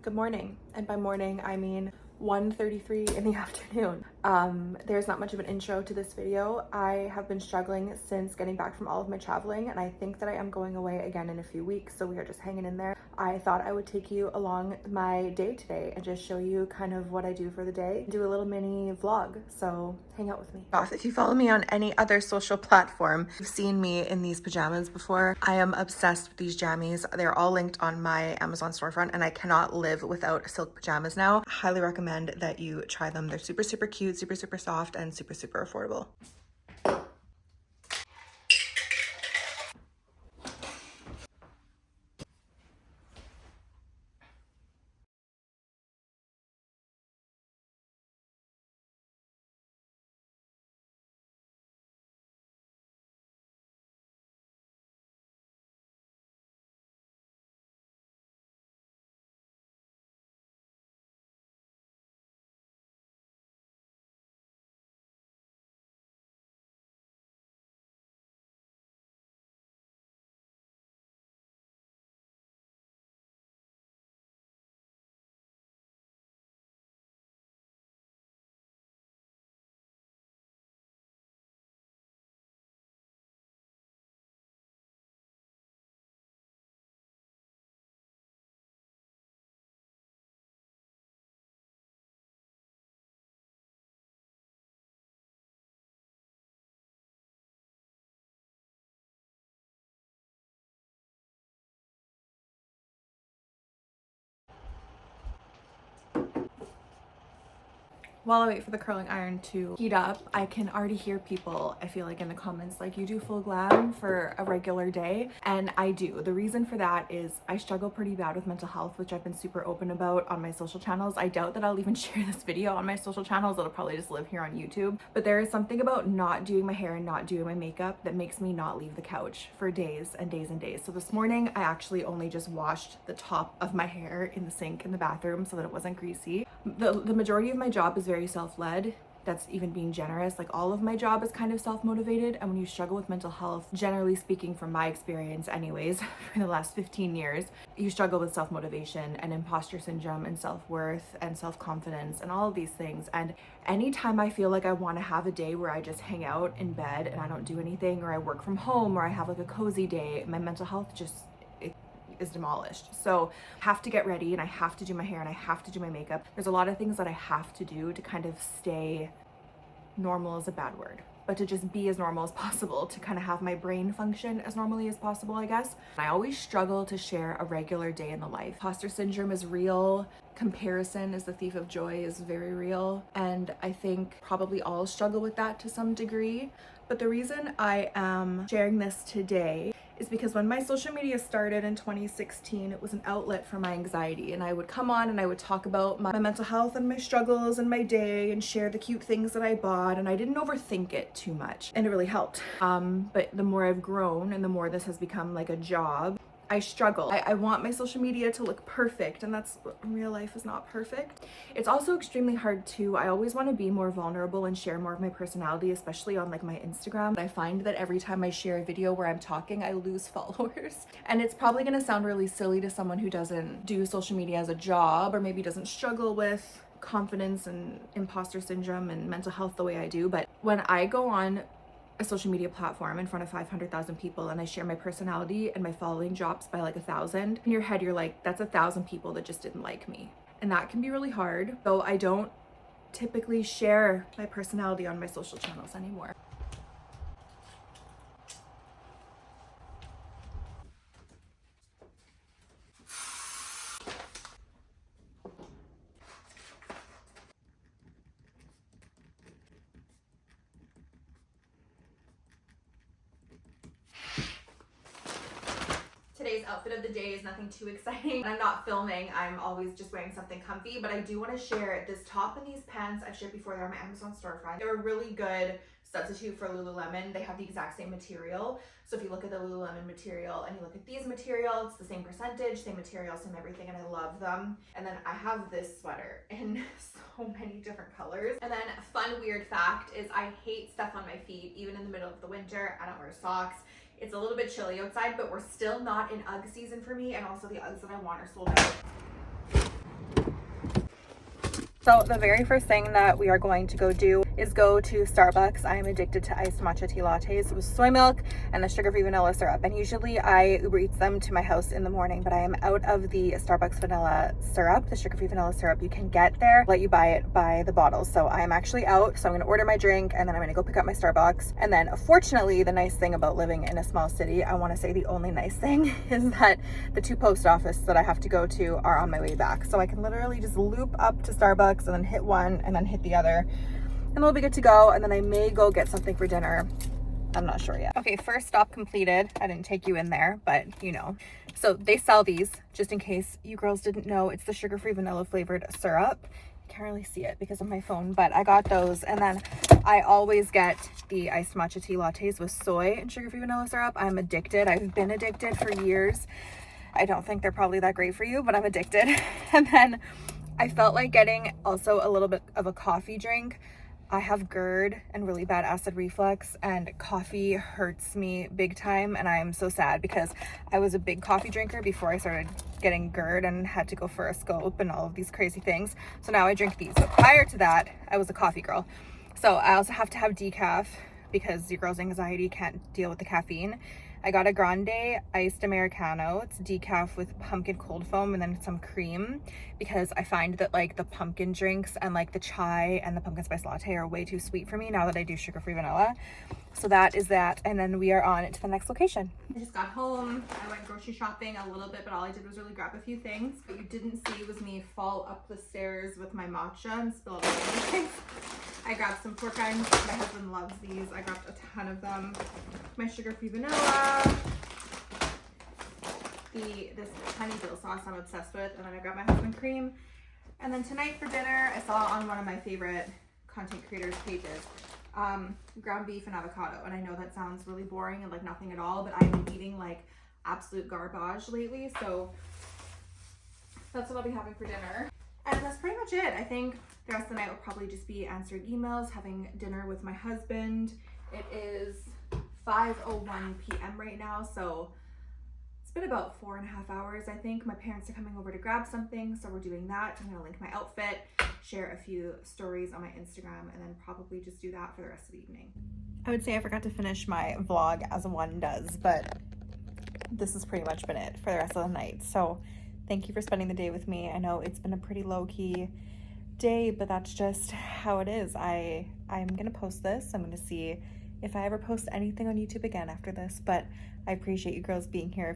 Good morning, and by morning I mean 1:33 in the afternoon. There's not much of an intro to this video. I have been struggling since getting back from all of my traveling, and I think that I am going away again in a few weeks, so we are just hanging in there. I thought I would take you along my day today and just show you kind of what I do for the day, do a little mini vlog, so hang out with me. If you follow me on any other social platform, you've seen me in these pajamas before. I am obsessed with these jammies. They're all linked on my Amazon storefront, and I cannot live without silk pajamas now. Highly recommend that you try them. They're super cute, super soft, and super affordable. While I wait for the curling iron to heat up, I can already hear people, I feel like, in the comments, like, you do full glam for a regular day, and I do. The reason for that is I struggle pretty bad with mental health, which I've been super open about on my social channels. I doubt that I'll even share this video on my social channels. It'll probably just live here on YouTube. But there is something about not doing my hair and not doing my makeup that makes me not leave the couch for days and days and days. So this morning, I actually only just washed the top of my hair in the sink in the bathroom so that it wasn't greasy. The majority of my job is very self-led. That's even being generous. Like, all of my job is kind of self-motivated, and when you struggle with mental health, generally speaking, from my experience anyways, for the last 15 years, you struggle with self-motivation and imposter syndrome and self-worth and self-confidence and all of these things. And anytime I feel like I want to have a day where I just hang out in bed and I don't do anything, or I work from home, or I have like a cozy day, my mental health just is demolished. So I have to get ready, and I have to do my hair, and I have to do my makeup. There's a lot of things that I have to do to kind of stay normal, is a bad word, but to just be as normal as possible, to kind of have my brain function as normally as possible, I guess. I always struggle to share a regular day in the life. Imposter syndrome is real. Comparison is the thief of joy is very real. And I think probably all struggle with that to some degree. But the reason I am sharing this today is because when my social media started in 2016, it was an outlet for my anxiety, and I would come on and I would talk about my mental health and my struggles and my day and share the cute things that I bought, and I didn't overthink it too much, and it really helped. But the more I've grown and the more this has become like a job, I struggle. I want my social media to look perfect, and that's, real life is not perfect. It's also extremely hard too. I always want to be more vulnerable and share more of my personality, especially on like my Instagram. I find that every time I share a video where I'm talking, I lose followers. And it's probably going to sound really silly to someone who doesn't do social media as a job, or maybe doesn't struggle with confidence and imposter syndrome and mental health the way I do. But when I go on a social media platform in front of 500,000 people and I share my personality and my following drops by like 1,000, in your head you're like, that's 1,000 people that just didn't like me. And that can be really hard. So I don't typically share my personality on my social channels anymore. Today's outfit of the day is nothing too exciting. When I'm not filming, I'm always just wearing something comfy, but I do want to share this top and these pants. I've shared before, they're on my Amazon storefront. They're a really good substitute for Lululemon. They have the exact same material. So if you look at the Lululemon material and you look at these material, it's the same percentage, same material, same everything, and I love them. And then I have this sweater in so many different colors. And then a fun, weird fact is I hate stuff on my feet, even in the middle of the winter. I don't wear socks. It's a little bit chilly outside, but we're still not in UGG season for me, and also the UGGs that I want are sold out. So the very first thing that we are going to go do is go to Starbucks. I am addicted to iced matcha tea lattes with soy milk and the sugar-free vanilla syrup. And usually I Uber Eats them to my house in the morning, but I am out of the Starbucks vanilla syrup, the sugar-free vanilla syrup you can get there. Let you buy it by the bottle. So I am actually out. So I'm going to order my drink and then I'm going to go pick up my Starbucks. And then fortunately, the nice thing about living in a small city, I want to say the only nice thing, is that the 2 post offices that I have to go to are on my way back. So I can literally just loop up to Starbucks and then hit one and then hit the other and we'll be good to go. And then I may go get something for dinner. I'm not sure yet. Okay, first stop completed. I didn't take you in there, but you know. So they sell these, just in case you girls didn't know. It's the sugar-free vanilla flavored syrup. I can't really see it because of my phone, but I got those. And then I always get the iced matcha tea lattes with soy and sugar-free vanilla syrup. I'm addicted. I've been addicted for years. I don't think they're probably that great for you, but I'm addicted. And then I felt like getting also a little bit of a coffee drink. I have GERD and really bad acid reflux, and coffee hurts me big time, and I'm so sad because I was a big coffee drinker before I started getting GERD and had to go for a scope and all of these crazy things. So now I drink these. But prior to that, I was a coffee girl. So I also have to have decaf because your girl's anxiety can't deal with the caffeine. I got a grande iced Americano. It's decaf with pumpkin cold foam and then some cream, because I find that like the pumpkin drinks and like the chai and the pumpkin spice latte are way too sweet for me now that I do sugar-free vanilla. So that is that. And then we are on to the next location. I just got home. I went grocery shopping a little bit, but all I did was really grab a few things. What you didn't see was me fall up the stairs with my matcha and spill out everything. I grabbed some pork rinds. My husband loves these. I grabbed a ton of them. My sugar-free vanilla. This honey dill sauce I'm obsessed with. And then I grabbed my husband cream. And then tonight for dinner, I saw on one of my favorite content creators pages, ground beef and avocado. And I know that sounds really boring and like nothing at all, but I've been eating like absolute garbage lately. So that's what I'll be having for dinner. And that's pretty much it. I think the rest of the night will probably just be answering emails, having dinner with my husband. It is 5:01 p.m. right now, so it's been about 4.5 hours, I think. My parents are coming over to grab something, so we're doing that. I'm gonna link my outfit, share a few stories on my Instagram, and then probably just do that for the rest of the evening. I would say I forgot to finish my vlog as one does, but this has pretty much been it for the rest of the night. So thank you for spending the day with me. I know it's been a pretty low-key day, but that's just how it is. I'm gonna post this. I'm gonna see if I ever post anything on YouTube again after this, but I appreciate you girls being here.